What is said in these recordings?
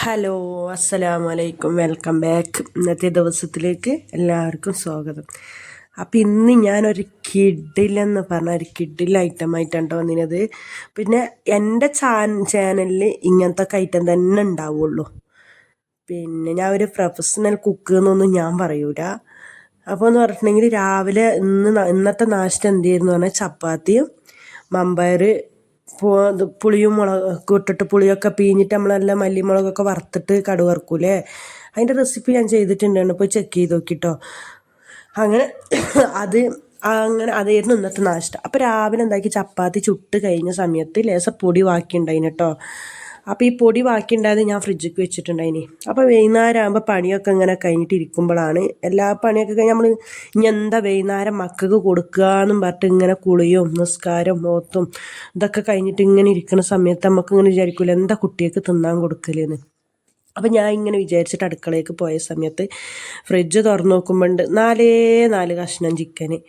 Hello, അസ്സലാമു അലൈക്കും. Welcome back. ഇന്നത്തെ ദിവസത്തിലേക്ക് എല്ലാവർക്കും സ്വാഗതം. അപ്പം ഇന്ന് ഞാനൊരു കിഡിലെന്ന് പറഞ്ഞ ഒരു കിഡിൽ ഐറ്റമായിട്ടാണ് വന്നിരുന്നത്. പിന്നെ എൻ്റെ ചാനലിൽ ഇങ്ങനത്തെ ഐറ്റം തന്നെ ഉണ്ടാവുള്ളൂ. പിന്നെ ഞാൻ ഒരു പ്രൊഫഷണൽ കുക്ക് എന്നൊന്നും ഞാൻ പറയൂല. അപ്പോൾ എന്ന് പറഞ്ഞിട്ടുണ്ടെങ്കിൽ രാവിലെ ഇന്നത്തെ നാശ്ത എന്തായിരുന്നു പറഞ്ഞാൽ ചപ്പാത്തിയും മമ്പയർ പുളിയും മുളകൊക്കെ ഇട്ടിട്ട് പുളിയൊക്കെ പിഴിഞ്ഞിട്ട് നമ്മളെല്ലാം മല്ലിമുളകൊക്കെ വറുത്തിട്ട് കടുക് വറുക്കൂലേ, അതിൻ്റെ റെസിപ്പി ഞാൻ ചെയ്തിട്ടുണ്ടായിരുന്നു, പോയി ചെക്ക് ചെയ്ത് നോക്കിട്ടോ. അങ്ങനെ അതായിരുന്നു ഇന്നത്തെ നാശ്ത. അപ്പോൾ രാവിലെ എന്താക്കി, ചപ്പാത്തി ചുട്ട് കഴിഞ്ഞ സമയത്ത് ലേശം പൊടി ബാക്കിയുണ്ടായിന് കേട്ടോ. അപ്പോൾ ഈ പൊടി ബാക്കിയുണ്ടായത് ഞാൻ ഫ്രിഡ്ജിക്ക് വെച്ചിട്ടുണ്ടായിനി. അപ്പോൾ വൈകുന്നേരം ആകുമ്പോൾ പണിയൊക്കെ ഇങ്ങനെ കഴിഞ്ഞിട്ട് ഇരിക്കുമ്പോഴാണ് എല്ലാ പണിയൊക്കെ കഴിഞ്ഞ് നമ്മൾ ഇനി എന്താ വൈകുന്നേരം മക്കൾക്ക് കൊടുക്കുക എന്നും പറഞ്ഞിട്ട് ഇങ്ങനെ കുളിയും നിസ്കാരം ഓത്തും ഇതൊക്കെ കഴിഞ്ഞിട്ട് ഇങ്ങനെ ഇരിക്കുന്ന സമയത്ത് നമുക്ക് ഇങ്ങനെ വിചാരിക്കില്ല എന്താ കുട്ടികൾക്ക് തിന്നാൻ കൊടുക്കലെന്ന്. അപ്പം ഞാൻ ഇങ്ങനെ വിചാരിച്ചിട്ട് അടുക്കളയ്ക്ക് പോയ സമയത്ത് ഫ്രിഡ്ജ് തുറന്ന് നോക്കുമ്പോണ്ട് 4 കഷ്ണം ചിക്കന്.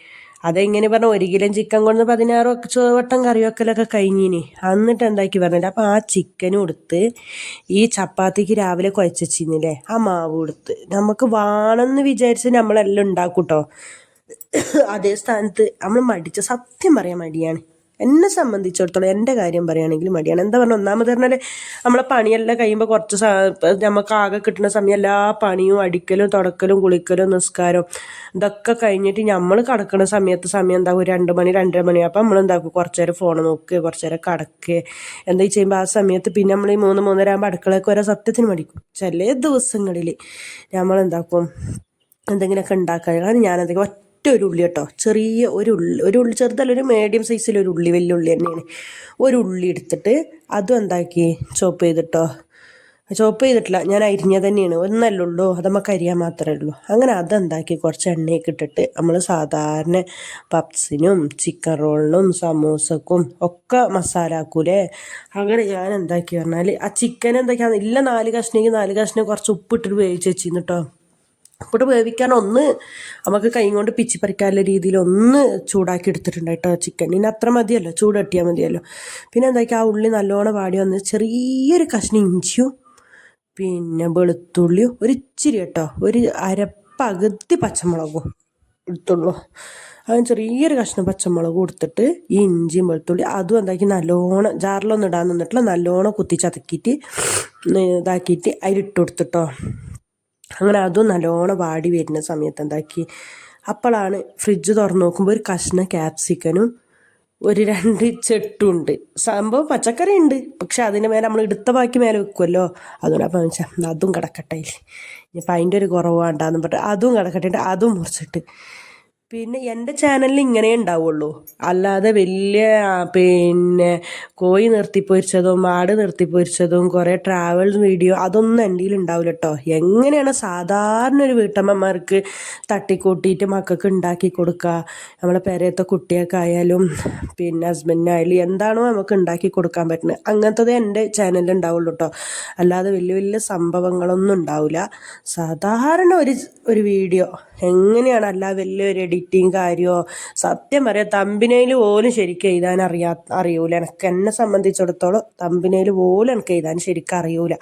അതെങ്ങനെ പറഞ്ഞാൽ 1 കിലോ ചിക്കൻ കൊണ്ട് 16 വട്ടം കറി വെക്കലൊക്കെ കഴിഞ്ഞിനി. എന്നിട്ട് എന്താക്കി പറഞ്ഞില്ല, അപ്പം ആ ചിക്കനും എടുത്ത് ഈ ചപ്പാത്തിക്ക് രാവിലെ കുഴച്ചിരുന്നില്ലേ ആ മാവ് എടുത്ത് നമുക്ക് വേണമെന്ന് വിചാരിച്ച് നമ്മളെല്ലാം ഉണ്ടാക്കും കേട്ടോ. അതേ സ്ഥാനത്ത് നമ്മൾ സത്യം പറയാൻ മടിയാണ്. എന്നെ സംബന്ധിച്ചിടത്തോളം എൻ്റെ കാര്യം പറയുകയാണെങ്കിൽ മടിയാണ്. എന്താ പറഞ്ഞാൽ ഒന്നാമത് പറഞ്ഞാൽ നമ്മളെ പണിയെല്ലാം കഴിയുമ്പോൾ നമുക്ക് ആകെ കിട്ടുന്ന സമയം എല്ലാ പണിയും അടിക്കലും തുടക്കലും കുളിക്കലും നിസ്കാരം ഇതൊക്കെ കഴിഞ്ഞിട്ട് നമ്മൾ കിടക്കുന്ന സമയം എന്താകും 2 മണി 2:30 മണി. അപ്പം നമ്മൾ എന്താക്കും, കുറച്ച് നേരം ഫോൺ നോക്കുക, കുറച്ച് നേരം കിടക്കുക. എന്താ ചെയ്യുമ്പോൾ ആ സമയത്ത് പിന്നെ നമ്മൾ ഈ 3-3:30 ആകുമ്പോൾ അടുക്കളയൊക്കെ വരാൻ സത്യത്തിന് മടിക്കും. ചില ദിവസങ്ങളിൽ നമ്മളെന്താക്കും, എന്തെങ്കിലുമൊക്കെ ഉണ്ടാക്കാൻ. കാരണം ഞാനെന്തെങ്കിലും ഒരു ഉള്ളി കേട്ടോ, ചെറിയ ഒരു ഉള്ളി ചെറുതല്ല, ഒരു മീഡിയം സൈസിലൊരു ഉള്ളി, വലിയ ഉള്ളി തന്നെയാണ്. ഒരു ഉള്ളി എടുത്തിട്ട് അതും എന്താക്കി ചോപ്പ് ചെയ്തിട്ടില്ല, ഞാൻ അരിഞ്ഞത് തന്നെയാണ്. ഒന്നല്ലേ ഉള്ളൂ, അത് നമുക്ക് അരിയാൻ മാത്രമേ ഉള്ളൂ. അങ്ങനെ അതെന്താക്കി കുറച്ച് എണ്ണയൊക്കെ ഇട്ടിട്ട് നമ്മൾ സാധാരണ പപ്സിനും ചിക്കൻ റോളിനും സമൂസക്കും ഒക്കെ മസാല ആക്കൂലേ, അങ്ങനെ ഞാൻ എന്താക്കി പറഞ്ഞാൽ ആ ചിക്കൻ എന്താക്കിയാണ് ഇല്ല 4 കഷ്ണമെങ്കിൽ 4 കഷ്ണം കുറച്ച് ഉപ്പിട്ടിട്ട് വേവിച്ച് വെച്ചിരുന്നു കേട്ടോ. ഉപ്പിട്ട് വേവിക്കാൻ നമുക്ക് കൈ കൊണ്ട് പിച്ചി പറിക്കാനുള്ള രീതിയിൽ ചൂടാക്കി എടുത്തിട്ടുണ്ടായിട്ടോ ചിക്കൻ. ഇനി അത്ര മതിയല്ലോ, ചൂടട്ടിയാൽ മതിയല്ലോ. പിന്നെ എന്താക്കി ആ ഉള്ളി നല്ലോണം വാടി വന്ന് ചെറിയൊരു കഷ്ണം ഇഞ്ചിയും പിന്നെ വെളുത്തുള്ളിയും ഇച്ചിരി കേട്ടോ, ഒരു അരപ്പകുതി പച്ചമുളകും എടുത്തുള്ളൂ. അതിന് ചെറിയൊരു കഷ്ണം പച്ചമുളക് കൊടുത്തിട്ട് ഈ ഇഞ്ചിയും വെളുത്തുള്ളി അതും എന്താക്കി നല്ലോണം ജാറിലൊന്നും ഇടാൻ നിന്നിട്ടില്ല, നല്ലോണം കുത്തി ചതക്കിയിട്ട് ഇതാക്കിയിട്ട് അതിലിട്ട് കൊടുത്തിട്ടോ. അങ്ങനെ അതും നല്ലോണം വാടി വരുന്ന സമയത്ത് എന്താക്കി, അപ്പോഴാണ് ഫ്രിഡ്ജ് തുറന്ന് നോക്കുമ്പോൾ ഒരു കഷ്ണം ക്യാപ്സിക്കനും 2 ചെട്ടുണ്ട്. സംഭവം പച്ചക്കറി ഉണ്ട്, പക്ഷെ അതിൻ്റെ മേലെ നമ്മൾ എടുത്ത ബാക്കി മേലെ വെക്കുമല്ലോ, അതുകൊണ്ട് അപ്പം വെച്ചാൽ അതും കിടക്കട്ടെ, ഇനിയിപ്പോൾ അതിൻ്റെ ഒരു കുറവ് വേണ്ടാന്ന് പറഞ്ഞിട്ട് അതും കിടക്കട്ടെ, അതും മുറിച്ചിട്ട്. പിന്നെ എൻ്റെ ചാനലിൽ ഇങ്ങനെ ഉണ്ടാവുള്ളൂ, അല്ലാതെ വലിയ പിന്നെ കോഴി നിർത്തിപ്പൊരിച്ചതും ആട് നിർത്തിപ്പൊരിച്ചതും കുറേ ട്രാവൽ വീഡിയോ അതൊന്നും എൻ്റെ ഉണ്ടാവില്ല കേട്ടോ. എങ്ങനെയാണ് സാധാരണ ഒരു വീട്ടമ്മമാർക്ക് തട്ടിക്കൂട്ടിയിട്ട് മക്കൾക്ക് ഉണ്ടാക്കി കൊടുക്കുക, നമ്മളെ പെരയത്തെ കുട്ടികൾക്കായാലും പിന്നെ ഹസ്ബൻഡിനായാലും എന്താണോ നമുക്ക് ഉണ്ടാക്കി കൊടുക്കാൻ പറ്റുന്നത് അങ്ങനത്തത് എൻ്റെ ചാനലിൽ ഉണ്ടാവുള്ളൂ കേട്ടോ. അല്ലാതെ വലിയ വലിയ സംഭവങ്ങളൊന്നും ഉണ്ടാവില്ല. സാധാരണ ഒരു വീഡിയോ എങ്ങനെയാണ്, അല്ല വലിയൊരു എഡിറ്റിങ് കാര്യമോ. സത്യം പറയാം, തമ്പിനയിൽ പോലും ശരിക്കും എഴുതാൻ അറിയൂല. എന്നെ സംബന്ധിച്ചിടത്തോളം തമ്പിനയിൽ പോലും എനിക്ക് എഴുതാൻ ശരിക്കും അറിയൂല.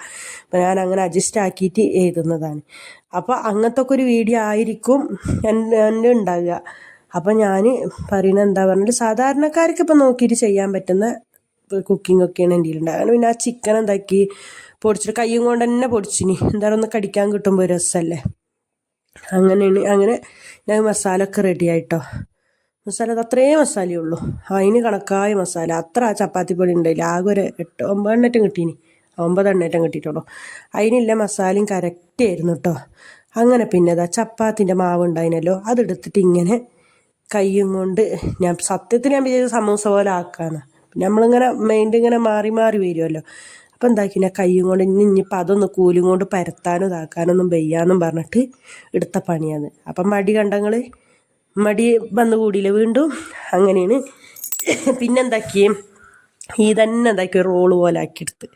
അപ്പം ഞാൻ അങ്ങനെ അഡ്ജസ്റ്റ് ആക്കിയിട്ട് എഴുതുന്നതാണ്. അപ്പോൾ അങ്ങനത്തെ ഒക്കെ ഒരു വീഡിയോ ആയിരിക്കും എൻ്റെ ഉണ്ടാകുക. അപ്പം ഞാൻ പറയുന്നത് എന്താ പറഞ്ഞാൽ സാധാരണക്കാർക്ക് ഇപ്പം നോക്കിയിട്ട് ചെയ്യാൻ പറ്റുന്ന കുക്കിംഗ് ഒക്കെയാണ് എൻ്റെ ഉണ്ടാകുക. അങ്ങനെ പിന്നെ ആ ചിക്കൻ എന്താക്കി പൊടിച്ചിട്ട് കയ്യും കൊണ്ട് തന്നെ പൊടിച്ചിനി, എന്തായാലും ഒന്ന് കടിക്കാൻ കിട്ടുമ്പോൾ ഒരു രസമല്ലേ. അങ്ങനെ ഞാൻ മസാല ഒക്കെ റെഡി ആയിട്ടോ. മസാല അത്രയും മസാലയേ ഉള്ളൂ, അതിന് കണക്കായ മസാല. അത്ര ചപ്പാത്തി പൊടി ഉണ്ടായില്ല, ആകെ ഒരു 8-9 എണ്ണറ്റം കിട്ടീനി, 9 എണ്ണറ്റം കിട്ടിയിട്ടുള്ളൂ. അതിനില്ല മസാലയും കറക്റ്റ് ആയിരുന്നു കേട്ടോ. അങ്ങനെ പിന്നെ ചപ്പാത്തിൻ്റെ മാവ് ഉണ്ടായിനല്ലോ, അതെടുത്തിട്ട് ഇങ്ങനെ കയ്യും കൊണ്ട് ഞാൻ സത്യത്തിൽ ഞാൻ വിചാരിച്ച സമൂസ പോലെ ആക്കാന്ന്. പിന്നെ നമ്മളിങ്ങനെ മൈൻഡ് ഇങ്ങനെ മാറി വരുമല്ലോ. അപ്പം എന്താക്കിന കയ്യും കൊണ്ട് ഇനിയിപ്പോൾ അതൊന്ന് കൂലും കൊണ്ട് പരത്താനും ഇതാക്കാനൊന്നും വയ്യാന്നും പറഞ്ഞിട്ട് എടുത്ത പണിയാണ്. അപ്പം മടി കണ്ടങ്ങൾ മടി വന്നു കൂടിയില്ല വീണ്ടും. അങ്ങനെയാണ് പിന്നെന്താക്കി തന്നെ എന്താക്കി റോള് പോലെ ആക്കിയെടുത്ത്.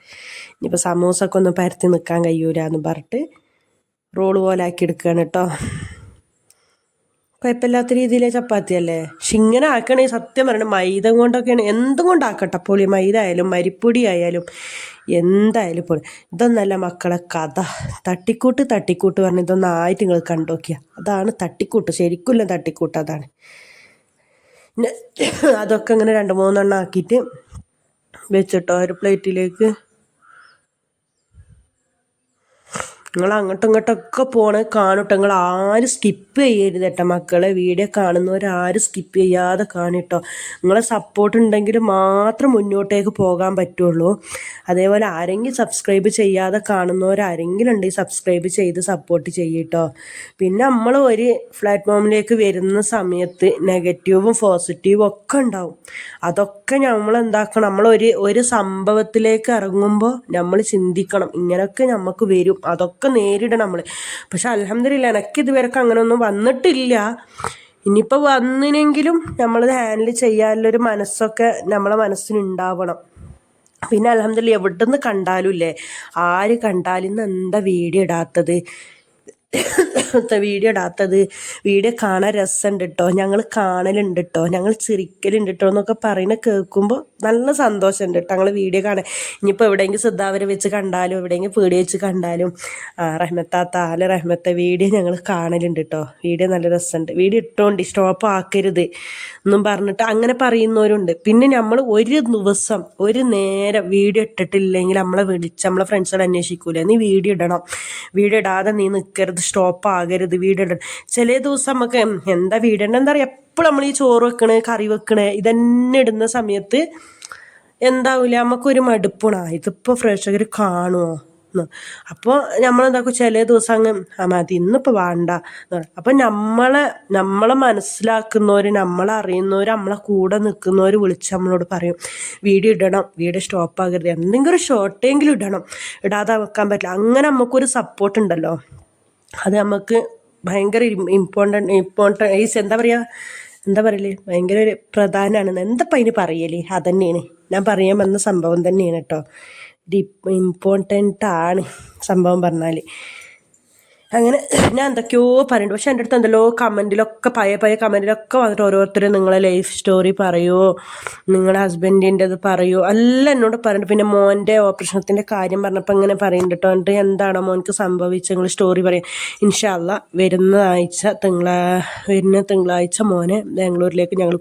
ഇനിയിപ്പോൾ സമൂസൊക്കെ ഒന്ന് പരത്തി നിൽക്കാൻ കഴിയൂല എന്ന് പറഞ്ഞിട്ട് റോള് പോലെ ആക്കി എടുക്കുകയാണ് കേട്ടോ. കുഴപ്പമില്ലാത്ത രീതിയിലെ ചപ്പാത്തി അല്ലേ. പക്ഷെ ഇങ്ങനെ ആക്കണേ സത്യം പറയണേ മൈദ കൊണ്ടൊക്കെയാണ് എന്തും കൊണ്ടാക്കട്ടെ പൊളി. മൈദ ആയാലും മരിപ്പൊടി ആയാലും എന്തായാലും പൊളി. ഇതൊന്നല്ല മക്കളെ കഥ. തട്ടിക്കൂട്ട് തട്ടിക്കൂട്ട് പറഞ്ഞ് ഇതൊന്നായിട്ട് നിങ്ങൾ കണ്ടോക്കിയ അതാണ് തട്ടിക്കൂട്ട്. ശരിക്കുള്ള തട്ടിക്കൂട്ട് അതാണ്. പിന്നെ അതൊക്കെ ഇങ്ങനെ 2-3 ആക്കിയിട്ട് വെച്ചിട്ടോ ഒരു പ്ലേറ്റിലേക്ക്. നിങ്ങൾ അങ്ങോട്ടും ഇങ്ങോട്ടൊക്കെ പോണ കാണട്ടോ. നിങ്ങൾ ആരും സ്കിപ്പ് ചെയ്യരുത് കേട്ടോ മക്കളെ. വീഡിയോ കാണുന്നവരാരും സ്കിപ്പ് ചെയ്യാതെ കാണിട്ടോ. നിങ്ങളെ സപ്പോർട്ട് ഉണ്ടെങ്കിൽ മാത്രം മുന്നോട്ടേക്ക് പോകാൻ പറ്റുള്ളൂ. അതേപോലെ ആരെങ്കിലും സബ്സ്ക്രൈബ് ചെയ്യാതെ കാണുന്നവരാരെങ്കിലും ഉണ്ടെങ്കിൽ സബ്സ്ക്രൈബ് ചെയ്ത് സപ്പോർട്ട് ചെയ്യട്ടോ. പിന്നെ നമ്മൾ ഒരു പ്ലാറ്റ്ഫോമിലേക്ക് വരുന്ന സമയത്ത് നെഗറ്റീവും പോസിറ്റീവും ഒക്കെ ഉണ്ടാവും. അതൊക്കെ നമ്മൾ എന്താക്കണം, ഒരു സംഭവത്തിലേക്ക് ഇറങ്ങുമ്പോൾ നമ്മൾ ചിന്തിക്കണം ഇങ്ങനെയൊക്കെ നമുക്ക് വരും, അതൊക്കെ നേരിടണം നമ്മൾ. പക്ഷെ അൽഹംദുലില്ലാ എനിക്ക് ഇതുവരെയൊക്കെ അങ്ങനെ ഒന്നും വന്നിട്ടില്ല. ഇനിയിപ്പോൾ വന്നിനെങ്കിലും നമ്മളത് ഹാൻഡിൽ ചെയ്യാനുള്ളൊരു മനസ്സൊക്കെ നമ്മളെ മനസ്സിനുണ്ടാവണം. പിന്നെ അൽഹംദുലില്ലാ എവിടെ നിന്ന് കണ്ടാലും ഇല്ലേ, ആര് കണ്ടാലും ഇന്ന് എന്താ വീഡിയോ ഇടാത്തത് വീഡിയോ കാണാൻ രസമുണ്ട് കേട്ടോ, ഞങ്ങൾ കാണലുണ്ട് കേട്ടോ, ഞങ്ങൾ ചിരിക്കലുണ്ട് കേട്ടോ എന്നൊക്കെ പറയുന്നത് കേൾക്കുമ്പോൾ നല്ല സന്തോഷമുണ്ട് കേട്ടോ. ഞങ്ങൾ വീഡിയോ കാണാൻ ഇനിയിപ്പോൾ എവിടെയെങ്കിലും സിദ്ധാവരെ വെച്ച് കണ്ടാലും എവിടെയെങ്കിലും പീടി വെച്ച് കണ്ടാലും റഹ്മത്താത്ത റഹ്മത്തെ വീഡിയോ ഞങ്ങൾ കാണലുണ്ട് കേട്ടോ. വീഡിയോ നല്ല രസമുണ്ട്, വീഡിയോ ഇട്ടോണ്ട് സ്റ്റോപ്പ് ആക്കരുത് എന്നും പറഞ്ഞിട്ട് അങ്ങനെ പറയുന്നവരുണ്ട്. പിന്നെ നമ്മൾ ഒരു ദിവസം ഒരു നേരം വീഡിയോ ഇട്ടിട്ടില്ലെങ്കിൽ നമ്മളെ നമ്മളെ ഫ്രണ്ട്സുകൾ അന്വേഷിക്കൂലേ, നീ വീഡിയോ ഇടണം, വീഡിയോ ഇടാതെ നീ നിൽക്കരുത്, സ്റ്റോപ്പ് ആകരുത്, വീഡിയോ ഇടണം. ചില ദിവസം നമുക്ക് എന്താ വീഡിയോ എന്താ പറയുക, എപ്പോഴും നമ്മൾ ഈ ചോറ് വെക്കണേ കറി വെക്കണേ ഇതന്നെ ഇടുന്ന സമയത്ത് എന്താവില്ല നമുക്കൊരു മടുപ്പാണ്. ഇതിപ്പോൾ പ്രേക്ഷകർ കാണുമോ. അപ്പോൾ നമ്മളെന്താക്കും ചില ദിവസം അങ്ങ് മതി ഇന്നിപ്പോൾ വേണ്ട. അപ്പം നമ്മളെ മനസ്സിലാക്കുന്നവർ, നമ്മളെ അറിയുന്നവർ, നമ്മളെ കൂടെ നിൽക്കുന്നവർ വിളിച്ച് നമ്മളോട് പറയും വീഡിയോ ഇടണം, വീഡിയോ സ്റ്റോപ്പ് ആകരുത്, എന്തെങ്കിലും ഒരു ഷോർട്ടെങ്കിലും ഇടണം, ഇടാതെ വെക്കാൻ പറ്റില്ല. അങ്ങനെ നമുക്കൊരു സപ്പോർട്ട് ഉണ്ടല്ലോ, അത് നമുക്ക് ഭയങ്കര ഇമ്പോർട്ടൻറ്റ് എന്താ പറയല് ഭയങ്കര ഒരു പ്രധാനമാണ്. എന്തപ്പം അതിന് പറയല്, അതന്നെയാണ് ഞാൻ പറയാൻ വന്ന സംഭവം തന്നെയാണ് കേട്ടോ. ഒരു ഇമ്പോർട്ടൻ്റാണ് സംഭവം പറഞ്ഞാൽ. അങ്ങനെ ഞാൻ എന്തൊക്കെയോ പറയുന്നുണ്ട്. പക്ഷെ എൻ്റെ അടുത്ത് എന്തെല്ലോ കമൻറ്റിലൊക്കെ പഴയ കമൻറ്റിലൊക്കെ വന്നിട്ട് ഓരോരുത്തരും നിങ്ങളെ ലൈഫ് സ്റ്റോറി പറയുമോ, നിങ്ങളെ ഹസ്ബൻഡിൻ്റെത് പറയുമോ എല്ലാം എന്നോട് പറയുന്നുണ്ട്. പിന്നെ മോൻ്റെ ഓപ്പറേഷനത്തിൻ്റെ കാര്യം പറഞ്ഞപ്പോൾ ഇങ്ങനെ പറയുന്നുണ്ട് കേട്ടോ. എന്നിട്ട് എന്താണോ മോനക്ക് സംഭവിച്ചത് നിങ്ങൾ സ്റ്റോറി പറയാം. ഇൻഷാ അല്ലാ വരുന്ന തിങ്കളാഴ്ച മോനെ ബാംഗ്ലൂരിലേക്ക് ഞങ്ങൾ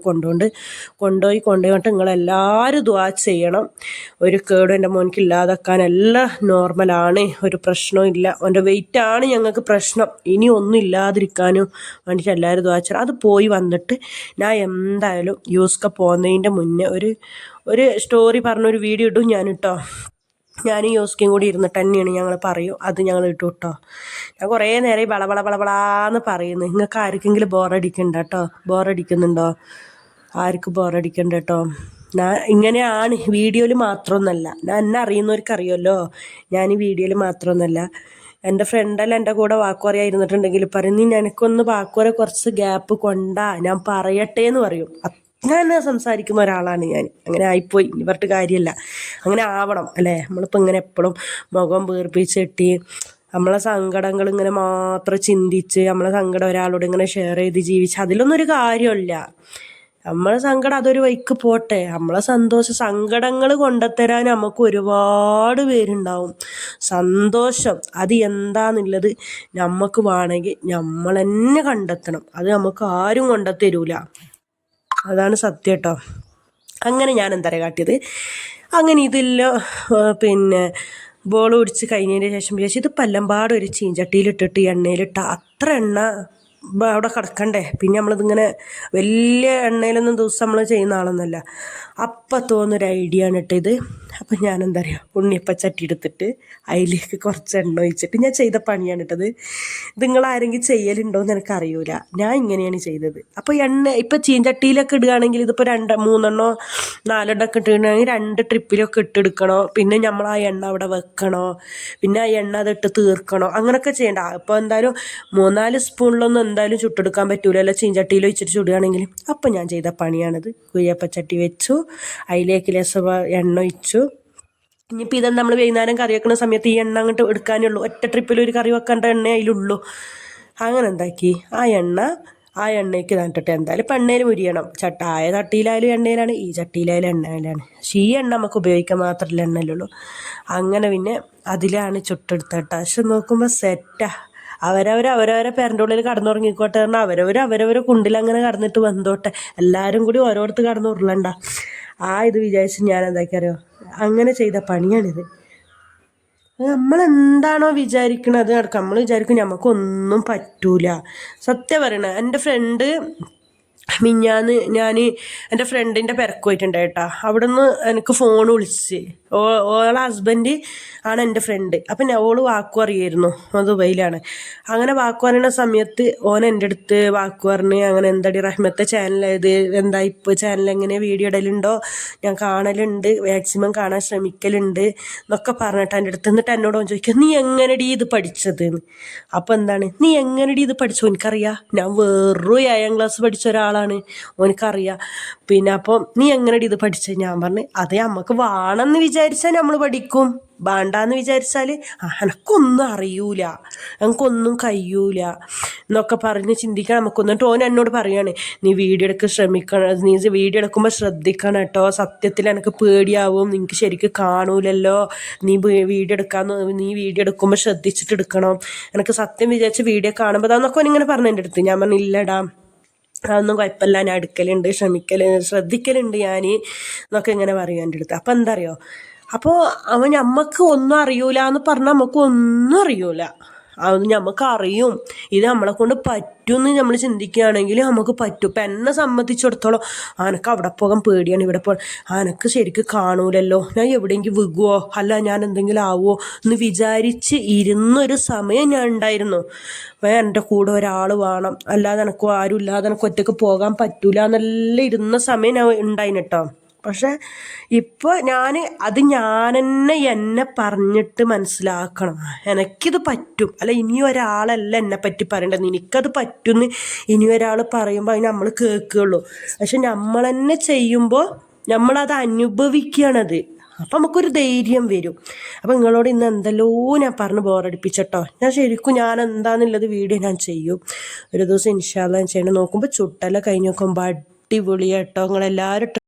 കൊണ്ടുപോയി നിങ്ങളെല്ലാവരും ദുആ ചെയ്യണം. ഒരു കേടും എൻ്റെ മോനക്ക് ഇല്ലാതാക്കാൻ എല്ലാം നോർമലാണ്, ഒരു പ്രശ്നവും ഇല്ല. അവൻ്റെ വെയിറ്റാണ് ഞങ്ങൾക്ക് പ്രശ്നം, ഇനി ഒന്നും ഇല്ലാതിരിക്കാനും വേണ്ടിയിട്ട് എല്ലാവരും ദുആ ചെയ്യണം. അത് പോയി വന്നിട്ട് ഞാൻ എന്തായാലും യൂസ്ക പോകുന്നതിൻ്റെ മുന്നേ ഒരു സ്റ്റോറി പറഞ്ഞൊരു വീഡിയോ ഇടും ഞാൻ കേട്ടോ. ഞാനും യോസ്കയും കൂടി ഇരുന്നിട്ട് തന്നെയാണ് ഞങ്ങൾ പറയും, അത് ഞങ്ങൾ ഇട്ടു കേട്ടോ. ഞാൻ കുറേ നേരം ബളബളാന്ന് പറയുന്നു. നിങ്ങൾക്ക് ആർക്കെങ്കിലും ബോറടിക്കണ്ട കേട്ടോ, ബോറടിക്കുന്നുണ്ടോ, ആർക്കും ബോറടിക്കണ്ട കേട്ടോ. ഞാൻ ഇങ്ങനെയാണ്, വീഡിയോയിൽ മാത്രമൊന്നുമല്ല. ഞാൻ എന്നെ അറിയുന്നവർക്ക് അറിയുമല്ലോ, ഞാൻ ഈ വീഡിയോയിൽ മാത്രമൊന്നുമല്ല. എൻ്റെ ഫ്രണ്ടെല്ലാം എൻ്റെ കൂടെ വാക്കുവറിയാ ഇരുന്നിട്ടുണ്ടെങ്കിൽ പറയും, നീ എനിക്കൊന്ന് വാക്കുവരെ കുറച്ച് ഗ്യാപ്പ് കൊണ്ടാ ഞാൻ പറയട്ടെ എന്ന് പറയും. ഞാൻ സംസാരിക്കുന്ന ഒരാളാണ് ഞാൻ. അങ്ങനെ ആയിപ്പോയി, ഇനി പറഞ്ഞിട്ട് കാര്യമില്ല. അങ്ങനെ ആവണം അല്ലേ. നമ്മളിപ്പോൾ ഇങ്ങനെ എപ്പോഴും മുഖം വീർപ്പിച്ചിട്ട് നമ്മളെ സങ്കടങ്ങൾ ഇങ്ങനെ മാത്രം ചിന്തിച്ച് നമ്മളെ സങ്കടം ഒരാളോട് ഇങ്ങനെ ഷെയർ ചെയ്ത് ജീവിച്ച് അതിലൊന്നും ഒരു കാര്യമില്ല. നമ്മളെ സങ്കടം അതൊരു വഴിക്ക് പോട്ടെ, നമ്മളെ സങ്കടങ്ങൾ കൊണ്ടുത്തരാൻ നമുക്ക് ഒരുപാട് പേരുണ്ടാവും. സന്തോഷം അത് എന്താന്നുള്ളത് നമുക്ക് വേണമെങ്കിൽ നമ്മൾ തന്നെ കണ്ടെത്തണം, അത് നമുക്ക് ആരും കൊണ്ടുത്തരൂല. അതാണ് സത്യം കേട്ടോ. അങ്ങനെ ഞാൻ എന്താ കാട്ടിയത്, അങ്ങനെ ഇതില്ലോ പിന്നെ ബോൾ പിടിച്ച് കഴിഞ്ഞതിന് ശേഷം വിചാരിച്ചു ഇത് പല്ലമ്പാട് ഒരു ചീഞ്ചട്ടിയിലിട്ടിട്ട് എണ്ണയിലിട്ട അത്ര എണ്ണ അവിടെ കിടക്കണ്ടേ. പിന്നെ നമ്മളിതിങ്ങനെ വലിയ എണ്ണയിലൊന്നും ദിവസം നമ്മൾ ചെയ്യുന്ന ആളൊന്നുമല്ല. അപ്പം തോന്നുന്നൊരു ഐഡിയ ആണ് കേട്ടോ ഇത്. അപ്പം ഞാൻ എന്താ പറയുക, ഉണ്ണിയപ്പച്ചട്ടി എടുത്തിട്ട് അതിലേക്ക് കുറച്ച് എണ്ണ ഒഴിച്ചിട്ട് ഞാൻ ചെയ്ത പണിയാണ് കേട്ടത്. നിങ്ങൾ ആരെങ്കിലും ചെയ്യലുണ്ടോയെന്ന് എനിക്കറിയൂല, ഞാൻ ഇങ്ങനെയാണ് ചെയ്തത്. അപ്പോൾ ഇപ്പം ചീഞ്ചട്ടിയിലൊക്കെ ഇടുകയാണെങ്കിൽ ഇതിപ്പോൾ 2-3 4 ഒക്കെ ഇട്ടിട്ടുണ്ടെങ്കിൽ 2 ട്രിപ്പിലൊക്കെ ഇട്ടെടുക്കണോ, പിന്നെ നമ്മൾ ആ എണ്ണ അവിടെ വെക്കണോ, പിന്നെ ആ എണ്ണ അതിട്ട് തീർക്കണോ, അങ്ങനെയൊക്കെ ചെയ്യണ്ട. അപ്പോൾ എന്തായാലും 3-4 സ്പൂണിലൊന്നും എന്തായാലും ചുട്ടെടുക്കാൻ പറ്റൂലല്ലോ ചീഞ്ചട്ടിയിൽ വെച്ചിട്ട് ചുടുകയാണെങ്കിൽ. അപ്പം ഞാൻ ചെയ്ത പണിയാണിത്. കുയ്യപ്പച്ചട്ടി വെച്ചു, അതിലേക്ക് ലേശം എണ്ണ ഒഴിച്ചു. ഇനിയിപ്പോൾ ഇതെന്ന് നമ്മൾ വൈകുന്നേരം കറി വെക്കുന്ന സമയത്ത് ഈ എണ്ണ അങ്ങോട്ട് എടുക്കാനുള്ളൂ, ഒറ്റ ട്രിപ്പിൽ ഒരു കറി വെക്കേണ്ട എണ്ണ അതിലുള്ളൂ. അങ്ങനെ എന്താക്കി, ആ എണ്ണ ആ എണ്ണയ്ക്ക് നട്ടിട്ട് എന്തായാലും ഇപ്പം എണ്ണയിൽ മുരിയണം. ആയ ചട്ടിയിലായാലും എണ്ണയിലാണ്, ഈ ചട്ടിയിലായാലും എണ്ണയിലാണ്. പക്ഷേ ഈ എണ്ണ നമുക്ക് ഉപയോഗിക്കാൻ മാത്രമല്ല എണ്ണയിലുള്ളൂ. അങ്ങനെ പിന്നെ അതിലാണ് ചുട്ടെടുത്തിട്ട് പക്ഷെ നോക്കുമ്പോൾ സെറ്റാ. അവരവരെ പേരൻ്റെ ഉള്ളിൽ കടന്നുറങ്ങിക്കോട്ടെ പറഞ്ഞാൽ അവരവരെ കുണ്ടിലങ്ങനെ കടന്നിട്ട് വന്നോട്ടെ, എല്ലാവരും കൂടി ഓരോരുത്തർ കടന്ന് ഉരുളണ്ട. ഇത് വിചാരിച്ച് ഞാൻ എന്താക്കിയറിയോ, അങ്ങനെ ചെയ്ത പണിയാണിത്. നമ്മളെന്താണോ വിചാരിക്കണത് അത് നടക്കും. നമ്മൾ വിചാരിക്കും നമുക്കൊന്നും പറ്റൂല. സത്യം പറയണ എൻ്റെ ഫ്രണ്ട് മിഞ്ഞാന്ന് ഞാൻ എൻ്റെ ഫ്രണ്ടിൻ്റെ പെരക്ക് പോയിട്ടുണ്ട് കേട്ടോ. അവിടെ നിന്ന് എനിക്ക് ഫോൺ വിളിച്ച്, ഓളെ ഹസ്ബൻഡ് ആണ് എൻ്റെ ഫ്രണ്ട്. അപ്പം ഓള് വാക്കു അറിയായിരുന്നു, ദുബൈയിലാണ്. അങ്ങനെ വാക്കു പറയുന്ന സമയത്ത് ഓൻ എൻ്റെ അടുത്ത് വാക്കു പറഞ്ഞ് അങ്ങനെ എന്താടി റഹ്മത്തെ ചാനൽ ഇത് എന്താ ഇപ്പോൾ ചാനൽ എങ്ങനെ വീഡിയോ ഇടലുണ്ടോ, ഞാൻ കാണലുണ്ട്, മാക്സിമം കാണാൻ ശ്രമിക്കലുണ്ട് എന്നൊക്കെ പറഞ്ഞിട്ട് എൻ്റെ അടുത്ത്. എന്നിട്ട് എന്നോട് ഓൻ ചോദിക്കുക, നീ എങ്ങനെടി ഇത് പഠിച്ചത്? അപ്പം എന്താണ്, നീ എങ്ങനെടി ഇത് പഠിച്ചു? എനിക്കറിയാം, ഞാൻ വെറും 7ാം ക്ലാസ് പഠിച്ച ഒരാളാണ്, ഓനക്കറിയാം. പിന്നെ അപ്പം നീ എങ്ങനെടി ഇത് പഠിച്ചത്? ഞാൻ പറഞ്ഞു, അതെ നമുക്ക് വേണമെന്ന് വിചാരിച്ചാൽ നമ്മൾ പഠിക്കും, വേണ്ടാന്ന് വിചാരിച്ചാൽ എനക്കൊന്നും അറിയൂല, എനിക്കൊന്നും കഴിയൂല എന്നൊക്കെ പറഞ്ഞ് ചിന്തിക്കണം നമുക്കൊന്നും. എന്നിട്ട് ഓൻ എന്നോട് പറയാണ്, നീ വീഡിയോ എടുക്കാൻ ശ്രമിക്കണം, നീ വീഡിയോ എടുക്കുമ്പോൾ ശ്രദ്ധിക്കണം കേട്ടോ, സത്യത്തിൽ എനിക്ക് പേടിയാവും, നിനക്ക് ശരിക്കും കാണൂലല്ലോ, നീ വീഡിയോ എടുക്കുമ്പോൾ ശ്രദ്ധിച്ചിട്ട് എടുക്കണം, എനിക്ക് സത്യം വിചാരിച്ച് വീഡിയോ കാണുമ്പോൾ അതാന്നൊക്കെ ഓനിങ്ങനെ പറഞ്ഞു എൻ്റെ അടുത്ത്. ഞാൻ പറഞ്ഞു, ഇല്ലടാ അതൊന്നും കുഴപ്പമില്ല, ഞാൻ എടുക്കലുണ്ട്, ശ്രദ്ധിക്കലുണ്ട് ഞാൻ എന്നൊക്കെ ഇങ്ങനെ പറയും എൻ്റെ അടുത്ത്. അപ്പം എന്താ അറിയോ, അപ്പോൾ നമുക്ക് ഒന്നും അറിയൂല എന്ന് പറഞ്ഞാൽ നമുക്ക് ഒന്നും അറിയൂല, അത് നമുക്ക് അറിയും. ഇത് നമ്മളെ കൊണ്ട് പറ്റുമെന്ന് നമ്മൾ ചിന്തിക്കുകയാണെങ്കിൽ നമുക്ക് പറ്റും. ഇപ്പം എന്നെ സംബന്ധിച്ചിടത്തോളം എനിക്ക് അവിടെ പോകാൻ പേടിയാണ്, ഇവിടെ എനിക്ക് ശരിക്കും കാണൂലല്ലോ, ഞാൻ എവിടെയെങ്കിലും വികുവോ അല്ല ഞാൻ എന്തെങ്കിലും ആവുമോ എന്ന് വിചാരിച്ച് ഇരുന്നൊരു സമയം ഞാൻ ഉണ്ടായിരുന്നു. എൻ്റെ കൂടെ ഒരാൾ വേണം, അല്ലാതെ എനിക്ക് ആരും ഇല്ലാതെ എനിക്ക് ഒറ്റയ്ക്ക് പോകാൻ പറ്റൂല എന്നെല്ലാം ഇരുന്ന സമയം ഞാൻ ഉണ്ടായിന് കേട്ടോ. പക്ഷെ ഇപ്പോൾ ഞാൻ എന്നെ പറഞ്ഞിട്ട് മനസ്സിലാക്കണം, എനിക്കിത് പറ്റും, അല്ല ഇനി ഒരാളല്ല എന്നെ പറ്റി പറയേണ്ടത്, എനിക്കത് പറ്റുമെന്ന് ഇനി ഒരാൾ പറയുമ്പോൾ അതിന് നമ്മൾ കേൾക്കുകയുള്ളൂ. പക്ഷെ നമ്മൾ തന്നെ ചെയ്യുമ്പോൾ നമ്മളത് അനുഭവിക്കുകയാണത്, അപ്പം നമുക്കൊരു ധൈര്യം വരും. അപ്പം നിങ്ങളോട് ഇന്ന് എന്തെല്ലോ ഞാൻ പറഞ്ഞ് ബോറടിപ്പിച്ചട്ടോ. ഞാൻ എന്താണെന്നുള്ളത് വീഡിയോ ഞാൻ ചെയ്യും ഒരു ദിവസം ഇൻഷാ അല്ലാഹ്. ഞാൻ ചെയ്യണം. നോക്കുമ്പോൾ ചുട്ടെല്ലാം കഴിഞ്ഞ് നോക്കുമ്പോൾ അടിപൊളിയാട്ടോ. നിങ്ങളെല്ലാവരും